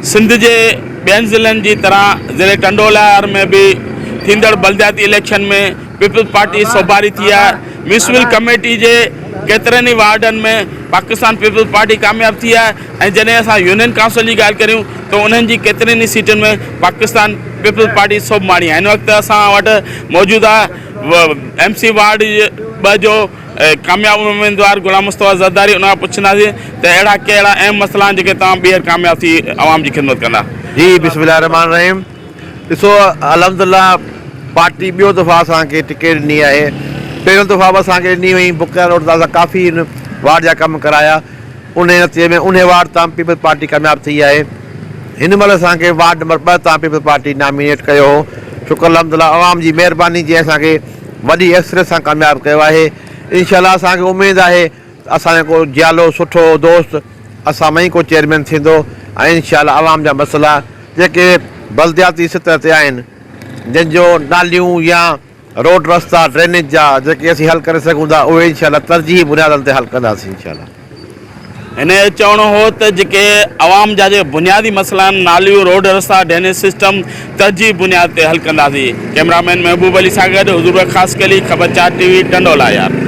सिंध के ॿियनि ज़िलनि जी तरह ज़िले टंडोलार में भी थींदड़ बलदियाती इलेक्शन में पीपल्स पार्टी सोभारी थी है। म्यूनिसिपल कमेटी के केतरनि ई वार्डन में पाकिस्तान पीपल्स पार्टी कामयाब थी है। ऐं जॾहिं असां यूनियन काउंसिल की ॻाल्हि करूँ तो उन्हनि जी केतरनि ई सीटुनि में पाकिस्तान पीपल्स पार्टी सोभ माणी है। इन वक्त असां वटि मौजूद आहे MC वार्ड 2 जो कामयाब उम्मीदवार गुलाम मुस्तफ़ा ज़रदारी। उन पुछंदासीं त अहिड़ा कहिड़ा अहम मसला आहिनि जेके तव्हां ॿीहर कामयाब थी आवाम की खिदमत कंदा। जी बिस्मिल्लाह रहमान रहीम। ॾिसो अल्हम्दुलिल्लाह पार्टी ॿियों दफ़ा असांखे टिकट ॾिनी आहे। पहिरियों दफ़ा बि असांखे ॾिनी हुई बुकिया रोड तां काफ़ी वार्ड जा कम कराया। उन नतीजे में उन वार्ड तां पीपल्स पार्टी कामयाब थी आहे। हिन महिल असांखे वार्ड नंबर 2 तां पीपल्स पार्टी नॉमिनेट कयो हो। शुक्र अल्हम्दुलिल्लाह अवाम जी महिरबानी जी असांखे वॾी एक्सरेस सां कामयाब कयो आहे। इंशाल्लाह असांखे उमेदु आहे असांजो को जियालो सुठो दोस्त असां में ई को चेयरमैन थींदो ऐं इंशाल्लाह अवाम जा मसइला जेके बलदियाती सतह ते आहिनि जंहिंजो नालियूं या रोड रस्ता ड्रेनेज जा जेके असीं हल करे सघूं था उहे इंशाल्लाह तरजीही बुनियादनि ते हल कंदासीं इंशाल्लाह। हिन चवणो हो त जेके आवाम जा बुनियादी मसला आहिनि नालियूं रोड रस्ता ड्रेनेज सिस्टम तरजीही बुनियाद ते हल कंदासीं। कैमरामैन महबूब अली सां गॾु हुज़ूर ख़ासि कली ख़बर 4 TV टंडोला यार।